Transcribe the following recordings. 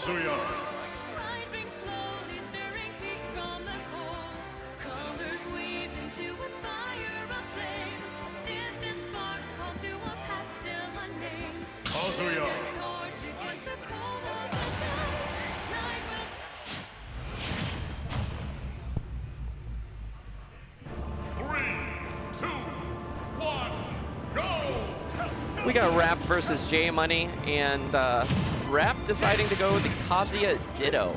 Kazuya. Rising slowly, stirring heat from the coals. Colors weave into a spire of flame. Distant sparks call to a past still unnamed. Kazuya. This torch against the cold of the night. Night will 3, 2, 1, go! We got Rap versus J Money, and Rap deciding to go with the Kazuya Ditto.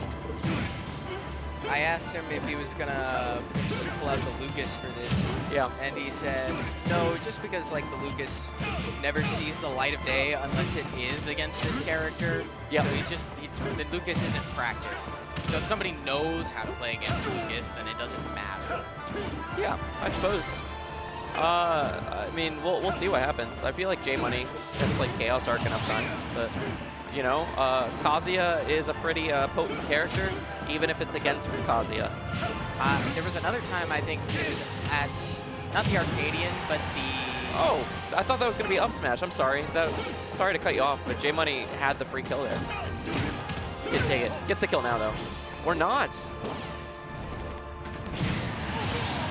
I asked him if he was gonna pull out the Lucas for this. Yeah. And he said, no, just because like the Lucas never sees the light of day unless it is against this character. Yeah. So the Lucas isn't practiced. So if somebody knows how to play against Lucas, then it doesn't matter. Yeah, I suppose. I mean, we'll see what happens. I feel like J Money has played Chaos Arc enough times, but you know, Kazuya is a pretty potent character, even if it's against Kazuya. There was another time I think it was at not the Arcadian, but the. Oh, I thought that was going to be up smash. I'm sorry. Sorry to cut you off, but J Money had the free kill there. He didn't take it. Gets the kill now though. Or not.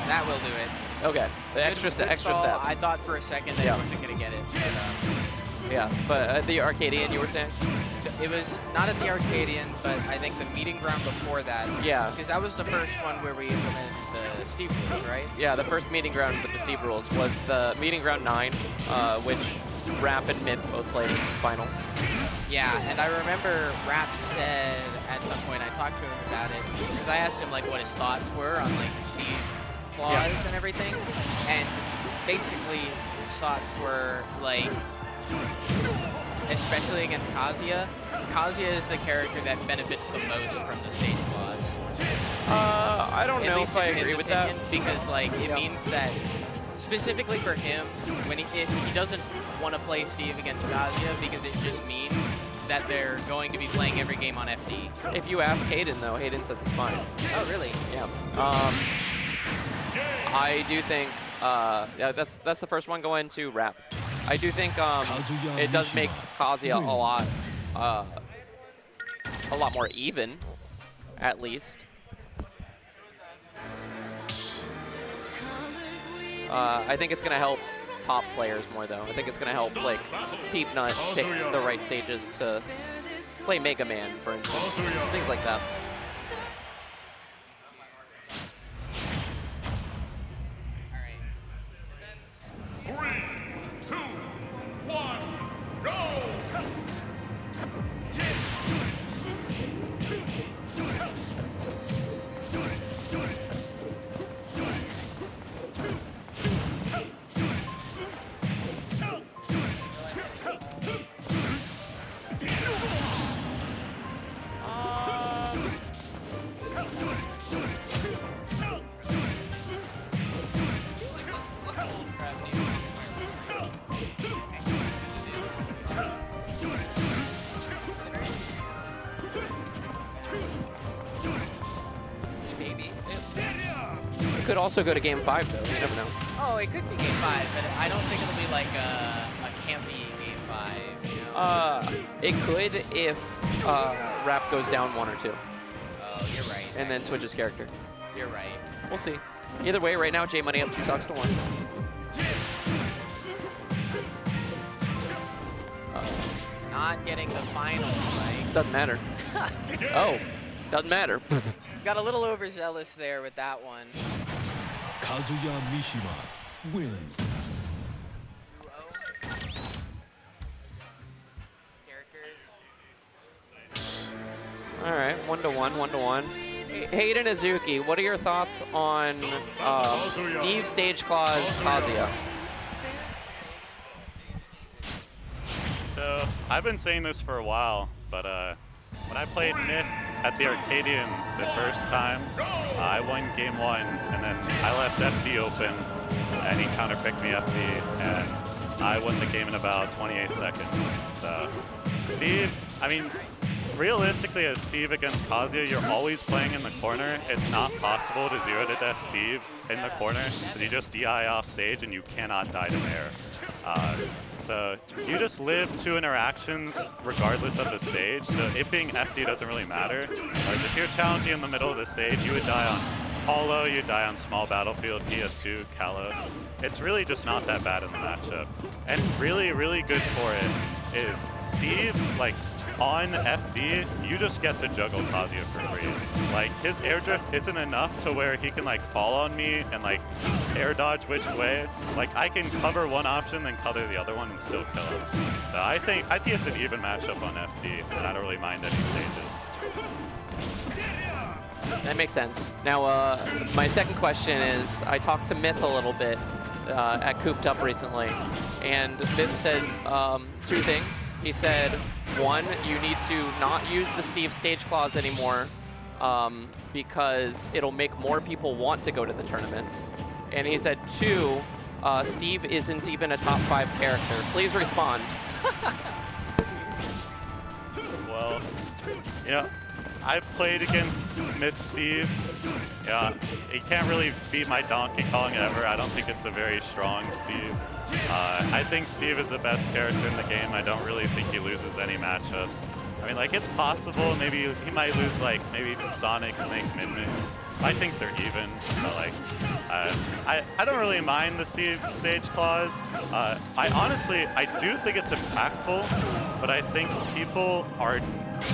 That will do it. Okay, the extra Good steps. I thought for a second that he wasn't going to get it. But, yeah, but the Arcadian, you were saying? it was not at the Arcadian, but I think the meeting ground before that. Yeah. Because that was the first one where we implemented the Steve rules, right? Yeah, the first meeting ground with the Steve rules was the meeting ground 9, which Rap and Myth both played in finals. Yeah, and I remember Rap said at some point, I talked to him about it, because I asked him like what his thoughts were on like the Steve flaws and everything, and basically his thoughts were like, especially against Kazuya, Kazuya is the character that benefits the most from the stage flaws. I don't know if I in his agree with that. opinion, because like it means that specifically for him, when if he doesn't want to play Steve against Kazuya, because it just means that they're going to be playing every game on FD. If you ask Hayden though, Hayden says it's fine. Oh really? Yeah. I do think yeah, that's the first one going to Rap. I do think it does make Kazuya a lot more even, at least. I think it's gonna help top players more though. I think it's gonna help like Peepnut pick the right stages to play Mega Man, for instance, things like that. Could also go to game 5 though, you never know. Oh, it could be game 5, but I don't think it'll be like a campy game 5, you know? It could if Rap goes down 1 or 2. Oh, you're right. And then switches character. You're right. We'll see. Either way, right now, J Money up 2 stocks to 1. Not getting the finals, right? Doesn't matter. Oh, doesn't matter. Got a little overzealous there with that one. Kazuya Mishima wins. All right, 1-1, 1-1. Hayden Azuki, what are your thoughts on Steve Stageclaw's Kazuya? So I've been saying this for a while, but when I played Myth at the Arcadian the first time, I won game 1, and then I left FD open, and he counterpicked me FD, and I won the game in about 28 seconds. So Steve, I mean, realistically, as Steve against Kazuya, you're always playing in the corner. It's not possible to 0-death Steve in the corner, because you just DI off stage and you cannot die to air. So you just live 2 interactions regardless of the stage, so it being FD doesn't really matter. Whereas if you're challenging in the middle of the stage, you would die on Hollow, you die on small battlefield, PS2, Kalos. It's really just not that bad in the matchup. And really, really good for it is Steve, like, on FD, you just get to juggle Kazuya for free. Like, his air drift isn't enough to where he can, like, fall on me and, like, air dodge which way. Like, I can cover one option, then cover the other one and still kill him. So I think it's an even matchup on FD, and I don't really mind any stages. That makes sense. Now, my second question is, I talked to Myth a little bit at Cooped Up recently, and Myth said 2 things. He said, 1, you need to not use the Steve stage clause anymore because it'll make more people want to go to the tournaments. And he said, 2, Steve isn't even a top 5 character. Please respond. Well, yeah. I've played against Myth Steve. Yeah, he can't really beat my Donkey Kong ever. I don't think it's a very strong Steve. I think Steve is the best character in the game. I don't really think he loses any matchups. I mean, like, it's possible. Maybe he might lose, like, maybe Sonic, Snake, Min-Min. I think they're even. So, like, I don't really mind the Steve stage clause. I do think it's impactful, but I think people are,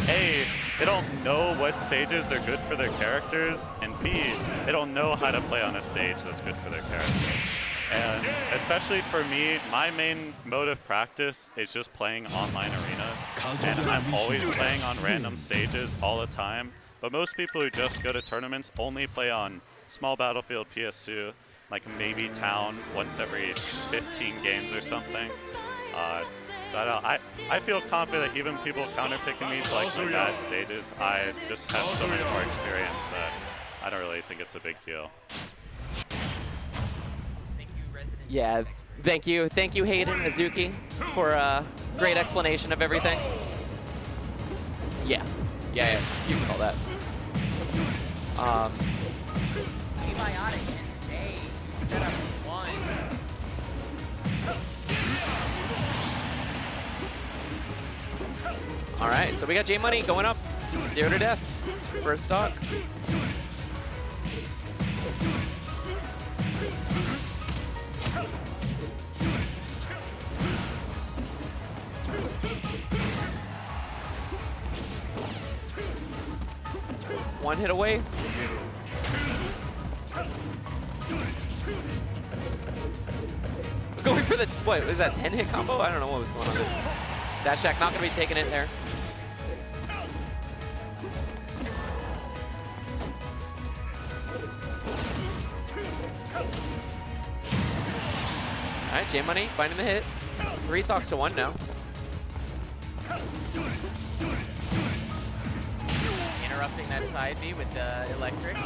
A, they don't know what stages are good for their characters, and B, they don't know how to play on a stage that's good for their character. And especially for me, my main mode of practice is just playing online arenas, and I'm always playing on random stages all the time. But most people who just go to tournaments only play on small battlefield PS2, like maybe town once every 15 games or something. So I feel confident that even people counterpicking me to, like, the bad stages, I just have so much more experience that I don't really think it's a big deal. Yeah, thank you. Thank you, Hayden Azuki, for a great explanation of everything. Yeah, you can call that. Prebiotic and day set up 1. All right, so we got J Money going up 0-death. First stock. One hit away. Going for the, what, is that 10-hit combo? I don't know what was going on there. Dash Shack not going to be taking it there. All right, J Money finding the hit. 3 stocks to 1 now. Interrupting that side B with the electric.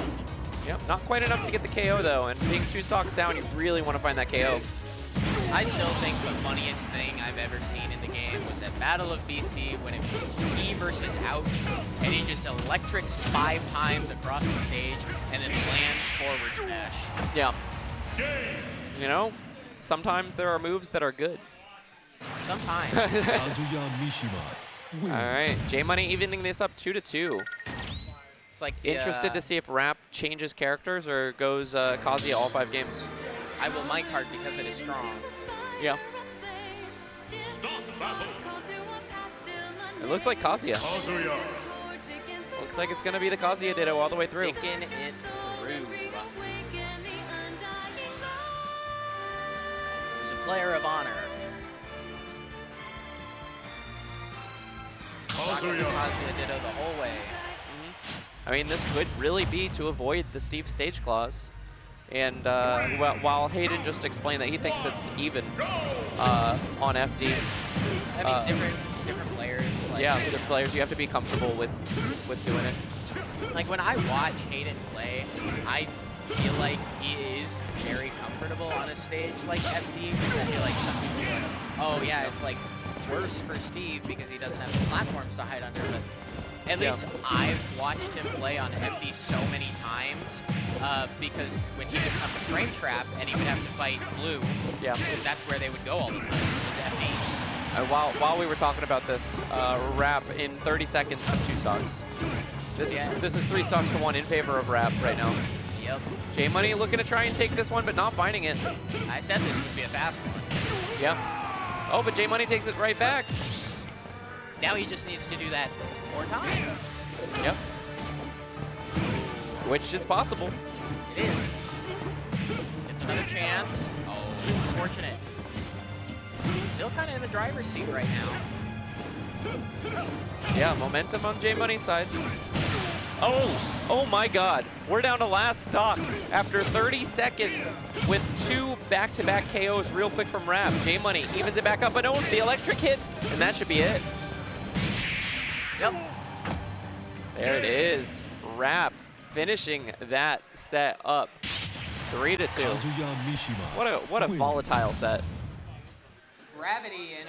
Yep, not quite enough to get the KO though, and being 2 stocks down, you really want to find that KO. I still think the funniest thing I've ever seen in the game was at Battle of BC when it was T versus Ouch, and he just electrics 5 times across the stage and then lands forward smash. Yeah. You know, sometimes there are moves that are good. Sometimes. Kazuya Mishima wins. All right, J Money evening this up 2-2. It's like Interested to see if Rap changes characters or goes Kazuya all 5 games. I will mic card because it is strong. Yeah. It looks like Kazuya. Kazuya. Looks like it's going to be the Kazuya Ditto all the way through. Sticking it through. There's a player of honor. Kazuya. Kazuya Ditto the whole way. I mean, this could really be to avoid the Steve stage clause. And while Hayden just explained that he thinks it's even on FD. I mean, different players. Like, Yeah, with the players, you have to be comfortable with doing it. Like when I watch Hayden play, I feel like he is very comfortable on a stage like FD. I feel like some people are like, oh yeah, it's like worse for Steve because he doesn't have the platforms to hide under. But At Yeah. least I've watched him play on FD so many times because when he would come to frame trap and he would have to fight blue, Yeah. that's where they would go all the time, was FD. While we were talking about this, Rap in 30 seconds took 2 stocks. This is 3 stocks to 1 in favor of Rap right now. Yep. J Money looking to try and take this one, but not finding it. I said this would be a fast one. Yeah. Oh, but J Money takes it right back. Now he just needs to do that more times. Yep. Which is possible. It is. It's another chance. Oh, unfortunate. Still kind of in the driver's seat right now. Yeah, momentum on J Money's side. Oh my God. We're down to last stock after 30 seconds with 2 back-to-back KOs real quick from Rap. J Money evens it back up, but no, the electric hits, and that should be it. Yep. There it is. Rap finishing that set up 3-2. Kazuya Mishima. What a wins. volatile set. Gravity and